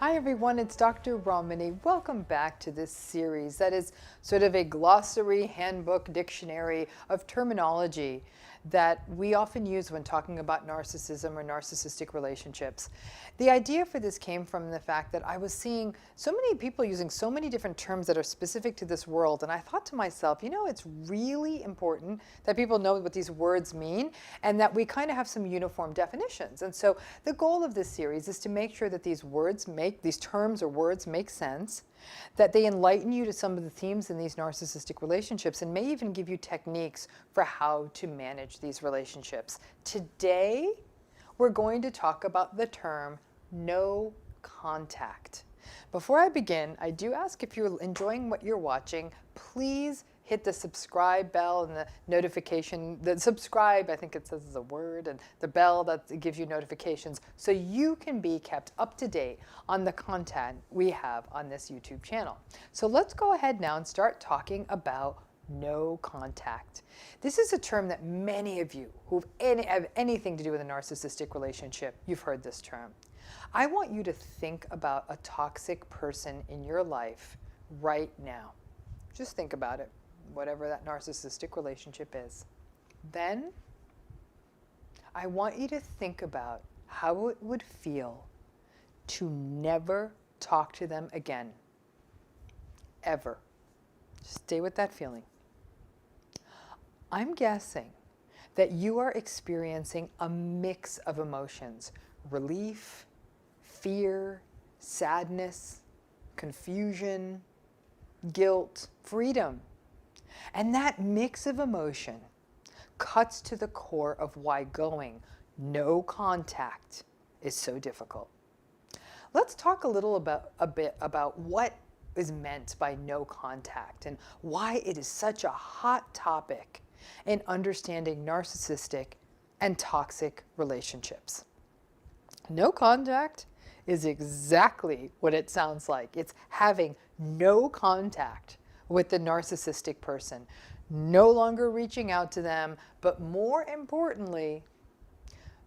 Hi everyone, it's Dr. Romani. Welcome back to this series that is sort of a glossary, handbook, dictionary of terminology that we often use when talking about narcissism or narcissistic relationships. The idea for this came from the fact that I was seeing so many people using so many different terms that are specific to this world, and I thought to myself, it's really important that people know what these words mean and that we kind of have some uniform definitions. And so the goal of this series is to make sure that these terms or words make sense, that they enlighten you to some of the themes in these narcissistic relationships, and may even give you techniques for how to manage these relationships. Today, we're going to talk about the term no contact. Before I begin, I do ask, if you're enjoying what you're watching, please hit the subscribe bell and the notification. The subscribe, I think it says is a word, and the bell that gives you notifications so you can be kept up to date on the content we have on this YouTube channel. So let's go ahead now and start talking about no contact. This is a term that many of you who have anything to do with a narcissistic relationship, you've heard this term. I want you to think about a toxic person in your life right now. Just think about it, whatever that narcissistic relationship is. Then, I want you to think about how it would feel to never talk to them again. Ever. Just stay with that feeling. I'm guessing that you are experiencing a mix of emotions: relief, fear, sadness, confusion, guilt, freedom. And that mix of emotion cuts to the core of why going no contact is so difficult. Let's talk a bit about what is meant by no contact and why it is such a hot topic in understanding narcissistic and toxic relationships. No contact is exactly what it sounds like. It's having no contact with the narcissistic person, no longer reaching out to them, but more importantly,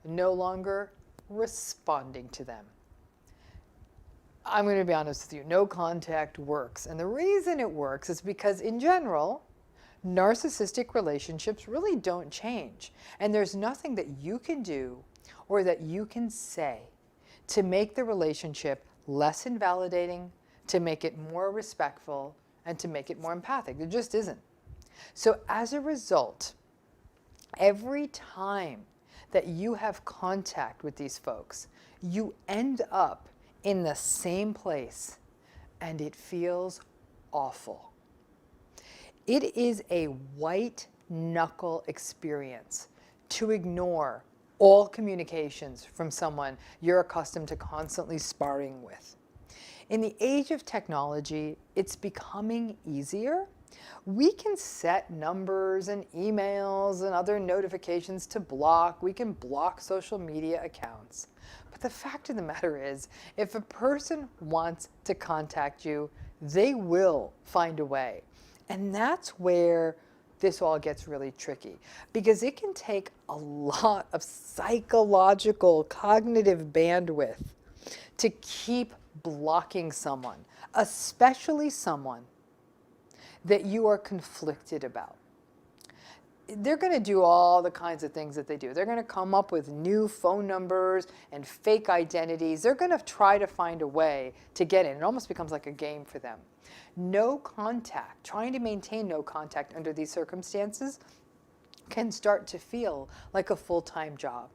no longer responding to them. I'm going to be honest with you, no contact works. And the reason it works is because, in general, narcissistic relationships really don't change. And there's nothing that you can do or that you can say to make the relationship less invalidating, to make it more respectful, and to make it more empathic. There just isn't. So as a result, every time that you have contact with these folks, you end up in the same place, and it feels awful. It is a white knuckle experience to ignore all communications from someone you're accustomed to constantly sparring with. In the age of technology, it's becoming easier. We can set numbers and emails and other notifications to block. We can block social media accounts. But the fact of the matter is, if a person wants to contact you, they will find a way. And that's where this all gets really tricky, because it can take a lot of psychological, cognitive bandwidth to keep blocking someone, especially someone that you are conflicted about. They're going to do all the kinds of things that they do. They're going to come up with new phone numbers and fake identities. They're going to try to find a way to get in. It almost becomes like a game for them. No contact, trying to maintain no contact under these circumstances, can start to feel like a full-time job.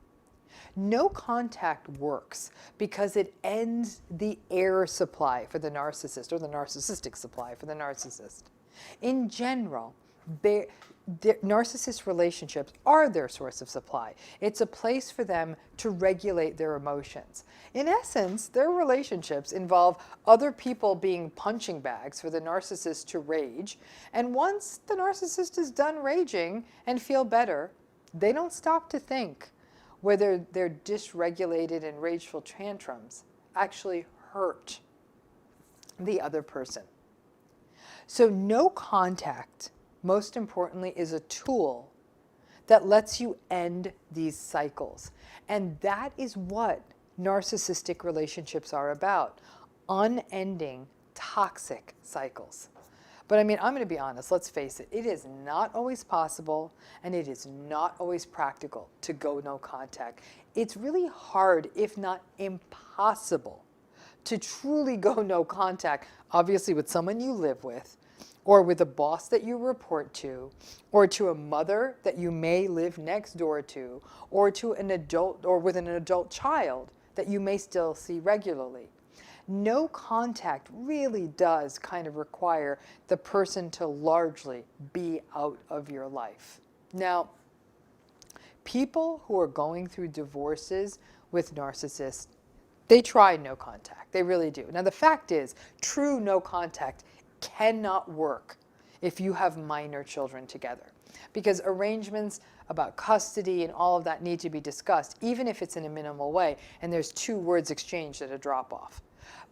No contact works because it ends the air supply for the narcissist, or the narcissistic supply for the narcissist. In general, narcissist relationships are their source of supply. It's a place for them to regulate their emotions. In essence, their relationships involve other people being punching bags for the narcissist to rage, and once the narcissist is done raging and feel better, they don't stop to think whether their dysregulated and rageful tantrums actually hurt the other person. So no contact, most importantly, is a tool that lets you end these cycles. And that is what narcissistic relationships are about. unending toxic cycles. But I mean, I'm going to be honest, let's face it, it is not always possible and it is not always practical to go no contact. It's really hard, if not impossible, to truly go no contact, obviously with someone you live with, or with a boss that you report to, or to a mother that you may live next door to, or to an adult, or with an adult child that you may still see regularly. No contact really does kind of require the person to largely be out of your life. Now, people who are going through divorces with narcissists, they try no contact. They really do. Now, the fact is, true no contact cannot work if you have minor children together, because arrangements about custody and all of that need to be discussed, even if it's in a minimal way, and there's 2 words exchanged at a drop-off.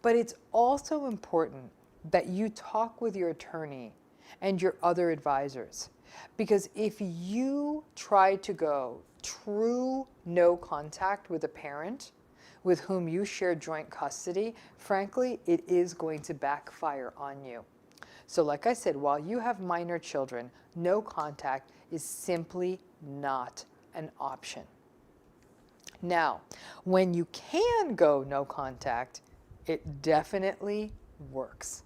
But it's also important that you talk with your attorney and your other advisors, because if you try to go true no contact with a parent with whom you share joint custody, frankly, it is going to backfire on you. So like I said, while you have minor children, no contact is simply not an option. Now, when you can go no contact, it definitely works.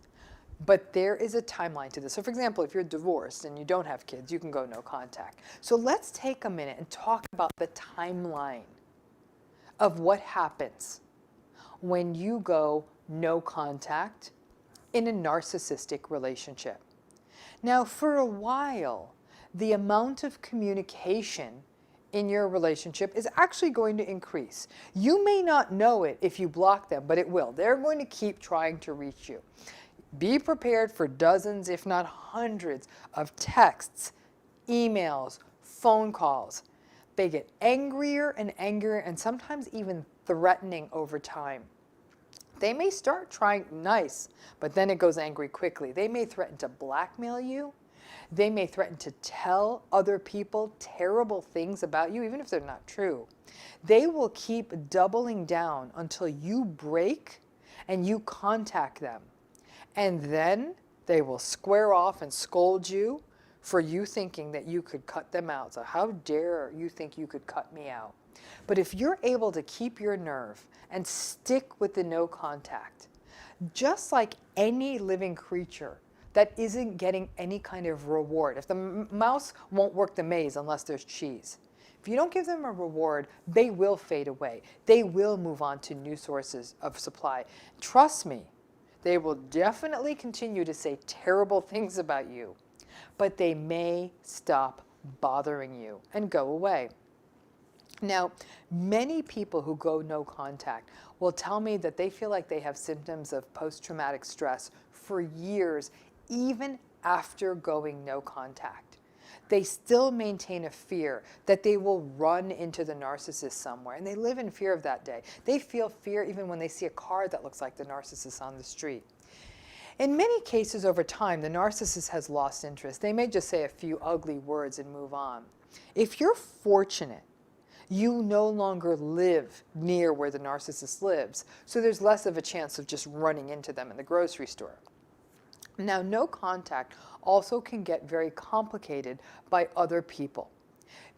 But there is a timeline to this. So for example, if you're divorced and you don't have kids, you can go no contact. So let's take a minute and talk about the timeline of what happens when you go no contact in a narcissistic relationship. Now, for a while, the amount of communication in your relationship is actually going to increase. You may not know it if you block them, but it will. They're going to keep trying to reach you. Be prepared for dozens, if not hundreds, of texts, emails, phone calls. They get angrier and angrier and sometimes even threatening over time. They may start trying nice, but then it goes angry quickly. They may threaten to blackmail you. They may threaten to tell other people terrible things about you, even if they're not true. They will keep doubling down until you break and you contact them. And then they will square off and scold you for you thinking that you could cut them out. So how dare you think you could cut me out? But if you're able to keep your nerve and stick with the no contact, just like any living creature that isn't getting any kind of reward. If the mouse won't work the maze unless there's cheese. If you don't give them a reward, they will fade away. They will move on to new sources of supply. Trust me, they will definitely continue to say terrible things about you, but they may stop bothering you and go away. Now, many people who go no contact will tell me that they feel like they have symptoms of post-traumatic stress for years, even after going no contact. They still maintain a fear that they will run into the narcissist somewhere, and they live in fear of that day. They feel fear even when they see a car that looks like the narcissist on the street. In many cases over time, the narcissist has lost interest. They may just say a few ugly words and move on. If you're fortunate, you no longer live near where the narcissist lives, so there's less of a chance of just running into them in the grocery store. Now, no contact also can get very complicated by other people.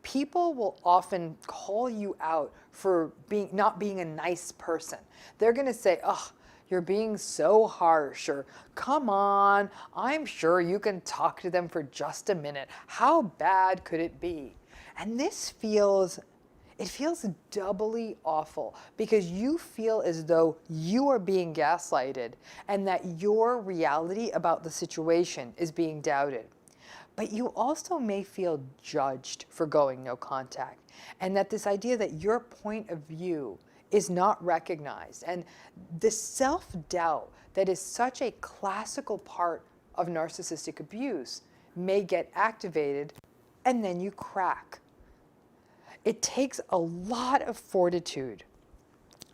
People will often call you out for not being a nice person. They're going to say, "Oh, you're being so harsh," or "Come on, I'm sure you can talk to them for just a minute. How bad could it be?" And this feels doubly awful because you feel as though you are being gaslighted and that your reality about the situation is being doubted. But you also may feel judged for going no contact, and that this idea that your point of view is not recognized. And the self-doubt that is such a classical part of narcissistic abuse may get activated, and then you crack. It takes a lot of fortitude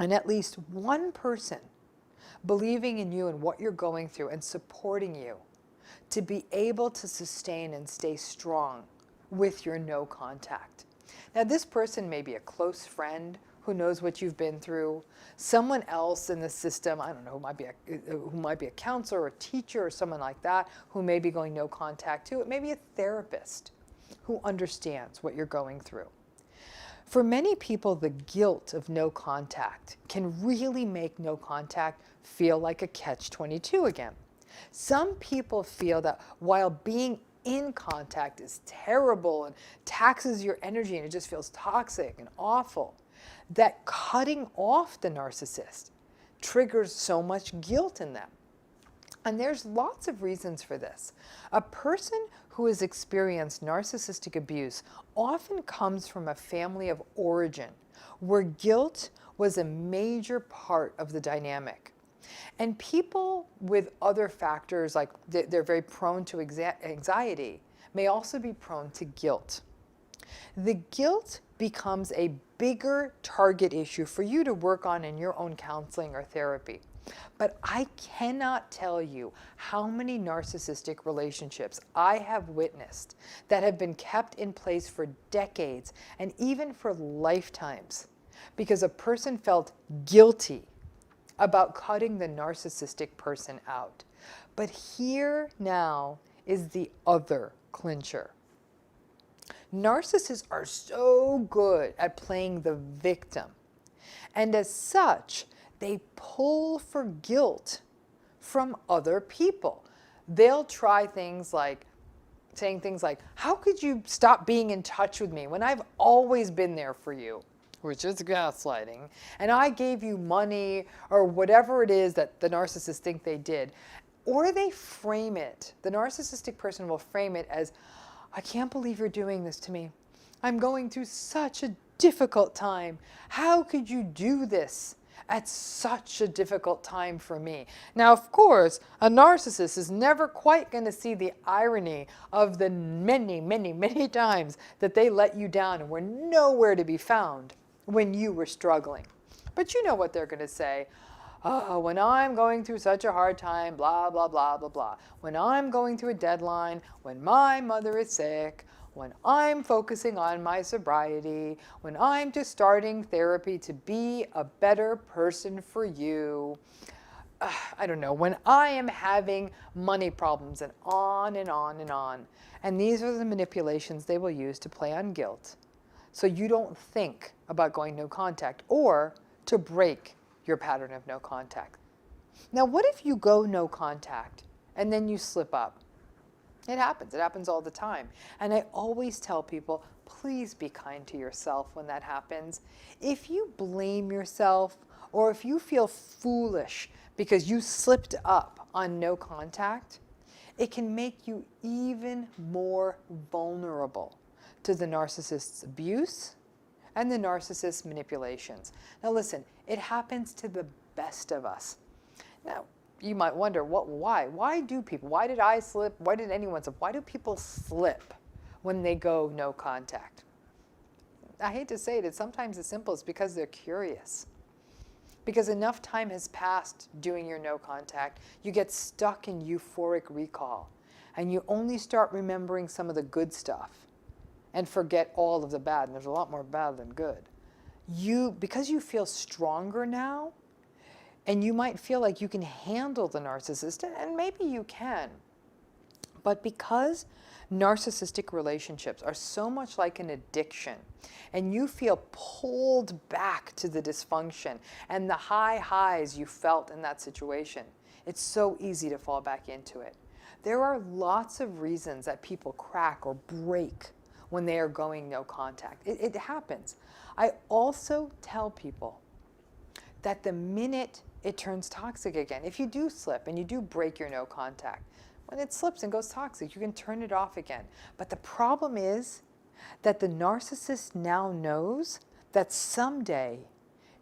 and at least one person believing in you and what you're going through and supporting you to be able to sustain and stay strong with your no contact. Now, this person may be a close friend who knows what you've been through, someone else in the system, I don't know, who might be a counselor or a teacher or someone like that, who may be going no contact too. It may be a therapist who understands what you're going through. For many people, the guilt of no contact can really make no contact feel like a catch-22 again. Some people feel that while being in contact is terrible and taxes your energy and it just feels toxic and awful, that cutting off the narcissist triggers so much guilt in them. And there's lots of reasons for this. A person who has experienced narcissistic abuse often comes from a family of origin where guilt was a major part of the dynamic. And people with other factors, like they're very prone to anxiety, may also be prone to guilt. The guilt becomes a bigger target issue for you to work on in your own counseling or therapy. But I cannot tell you how many narcissistic relationships I have witnessed that have been kept in place for decades and even for lifetimes because a person felt guilty about cutting the narcissistic person out. But here now is the other clincher. Narcissists are so good at playing the victim, and as such, they pull for guilt from other people. They'll try things like saying things like, how could you stop being in touch with me when I've always been there for you? Which is gaslighting. And I gave you money or whatever it is that the narcissists think they did. Or they frame it. The narcissistic person will frame it as, I can't believe you're doing this to me. I'm going through such a difficult time. How could you do this at such a difficult time for me? Now, of course, a narcissist is never quite going to see the irony of the many, many, many times that they let you down and were nowhere to be found when you were struggling. But you know what they're going to say. Oh, when I'm going through such a hard time, blah, blah, blah, blah, blah. When I'm going through a deadline, when my mother is sick, when I'm focusing on my sobriety, when I'm just starting therapy to be a better person for you, I don't know, when I am having money problems, and on and on and on. And these are the manipulations they will use to play on guilt, so you don't think about going no contact or to break your pattern of no contact. Now, what if you go no contact and then you slip up? It happens. It happens all the time. And I always tell people, please be kind to yourself when that happens. If you blame yourself or if you feel foolish because you slipped up on no contact, it can make you even more vulnerable to the narcissist's abuse and the narcissist's manipulations. Now listen, it happens to the best of us. Now, you might wonder, why do people, why did I slip, why did anyone slip, why do people slip when they go no contact? I hate to say it, it's sometimes as simple as because they're curious. Because enough time has passed doing your no contact, you get stuck in euphoric recall, and you only start remembering some of the good stuff and forget all of the bad, and there's a lot more bad than good. Because you feel stronger now, and you might feel like you can handle the narcissist, and maybe you can. But because narcissistic relationships are so much like an addiction, and you feel pulled back to the dysfunction and the high highs you felt in that situation, it's so easy to fall back into it. There are lots of reasons that people crack or break when they are going no contact. It happens. I also tell people that the minute it turns toxic again, if you do slip and you do break your no contact, when it slips and goes toxic, you can turn it off again. But the problem is that the narcissist now knows that someday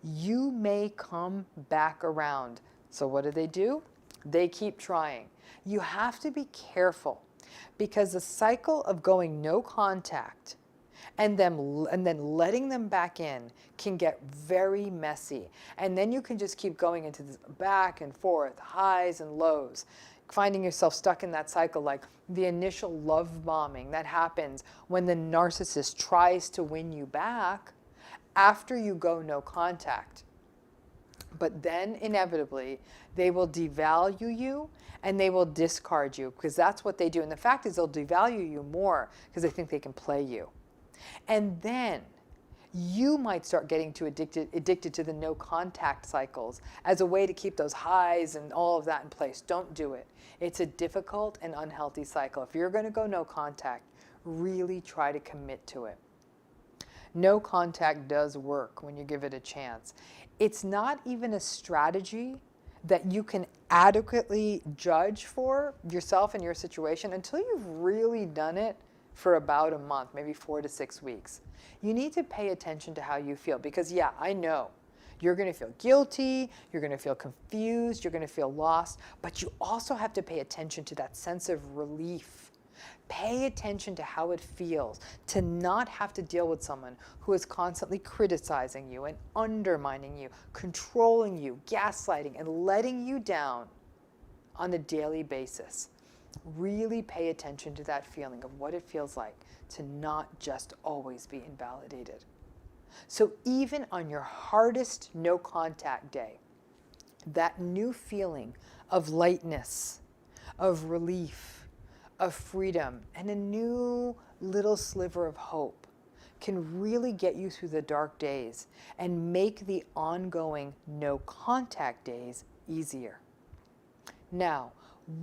you may come back around. So what do? They keep trying. You have to be careful, because the cycle of going no contact and then letting them back in can get very messy. And then you can just keep going into this back and forth, highs and lows, finding yourself stuck in that cycle, like the initial love bombing that happens when the narcissist tries to win you back. after you go no contact. But then inevitably, they will devalue you and they will discard you, because that's what they do. And the fact is, they'll devalue you more because they think they can play you. And then you might start getting addicted to the no contact cycles as a way to keep those highs and all of that in place. Don't do it. It's a difficult and unhealthy cycle. If you're going to go no contact, really try to commit to it. No contact does work when you give it a chance. It's not even a strategy that you can adequately judge for yourself and your situation until you've really done it for about a month, maybe 4 to 6 weeks. You need to pay attention to how you feel, because yeah, I know you're going to feel guilty, you're going to feel confused, you're going to feel lost, but you also have to pay attention to that sense of relief. Pay attention to how it feels to not have to deal with someone who is constantly criticizing you and undermining you, controlling you, gaslighting, and letting you down on a daily basis. Really pay attention to that feeling of what it feels like to not just always be invalidated. So even on your hardest no contact day, that new feeling of lightness, of relief, of freedom, and a new little sliver of hope can really get you through the dark days and make the ongoing no contact days easier. Now,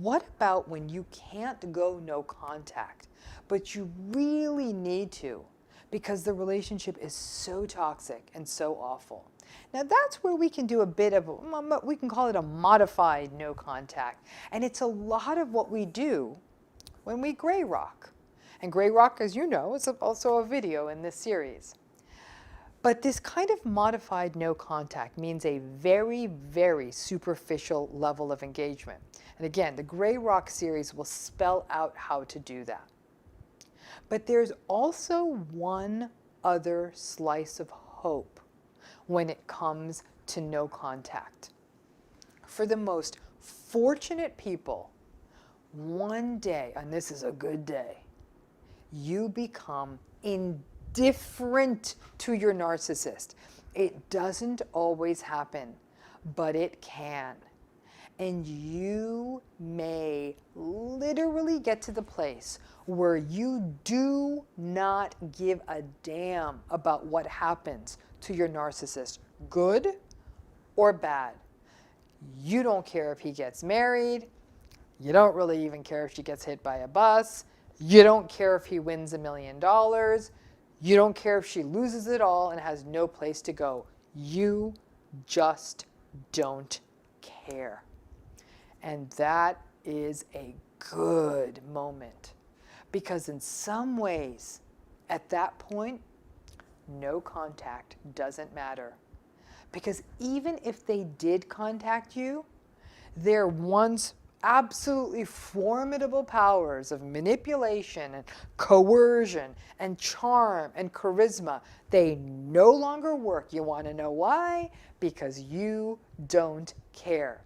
what about when you can't go no contact, but you really need to because the relationship is so toxic and so awful? Now that's where we can do a bit of, we can call it a modified no contact. And it's a lot of what we do when we gray rock. And gray rock, as you know, is also a video in this series. But this kind of modified no contact means a very, very superficial level of engagement. And again, the gray rock series will spell out how to do that. But there's also one other slice of hope when it comes to no contact. For the most fortunate people, one day, and this is a good day, you become indifferent to your narcissist. It doesn't always happen, but it can. And you may literally get to the place where you do not give a damn about what happens to your narcissist, good or bad. You don't care if he gets married. You don't really even care if she gets hit by a bus. You don't care if he wins $1 million. You don't care if she loses it all and has no place to go. You just don't care. And that is a good moment, because in some ways, at that point, no contact doesn't matter. Because even if they did contact you, their once absolutely formidable powers of manipulation and coercion and charm and charisma, they no longer work. You want to know why? Because you don't care.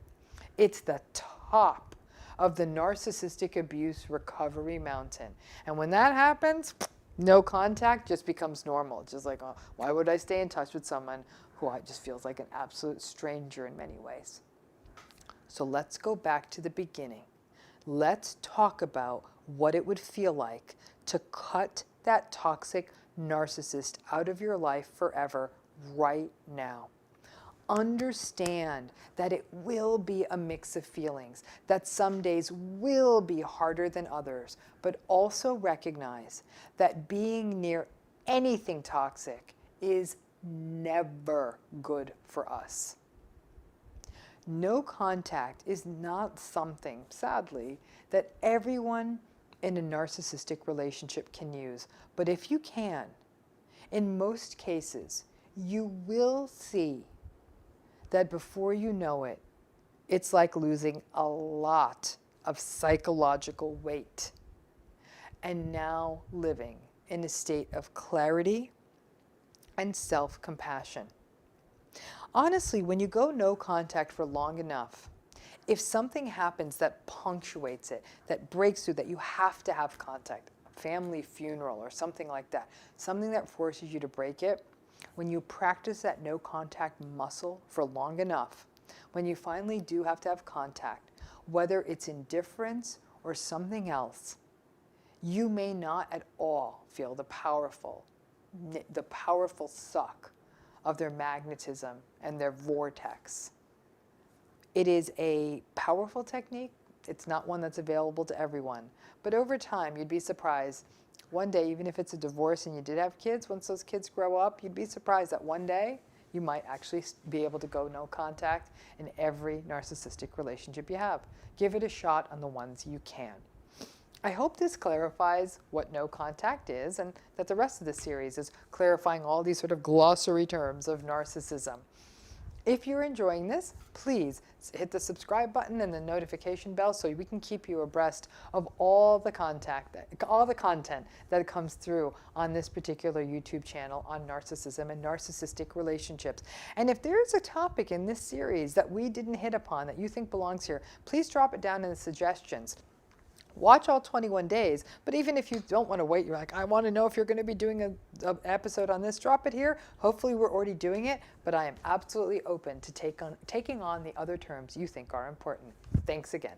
It's the top of the narcissistic abuse recovery mountain. And when that happens, no contact just becomes normal. It's just like, oh, why would I stay in touch with someone who just feels like an absolute stranger in many ways? So let's go back to the beginning. Let's talk about what it would feel like to cut that toxic narcissist out of your life forever right now. Understand that it will be a mix of feelings, that some days will be harder than others, but also recognize that being near anything toxic is never good for us. No contact is not something, sadly, that everyone in a narcissistic relationship can use. But if you can, in most cases, you will see that before you know it, it's like losing a lot of psychological weight and now living in a state of clarity and self-compassion. Honestly, when you go no contact for long enough, if something happens that punctuates it, that breaks through, that you have to have contact, family funeral or something like that, something that forces you to break it, When you practice that no contact muscle for long enough, when you finally do have to have contact, whether it's indifference or something else, you may not at all feel the powerful suck of their magnetism and their vortex. It is a powerful technique. It's not one that's available to everyone. But over time, you'd be surprised. One day, even if it's a divorce and you did have kids, once those kids grow up, you'd be surprised that one day you might actually be able to go no contact in every narcissistic relationship you have. Give it a shot on the ones you can. I hope this clarifies what no contact is, and that the rest of the series is clarifying all these sort of glossary terms of narcissism. If you're enjoying this, please hit the subscribe button and the notification bell so we can keep you abreast of all the content that comes through on this particular YouTube channel on narcissism and narcissistic relationships. And if there's a topic in this series that we didn't hit upon that you think belongs here, please drop it down in the suggestions. Watch all 21 days, but even if you don't want to wait, you're like, I want to know if you're going to be doing an episode on this, drop it here. Hopefully we're already doing it, but I am absolutely open to taking on the other terms you think are important. Thanks again.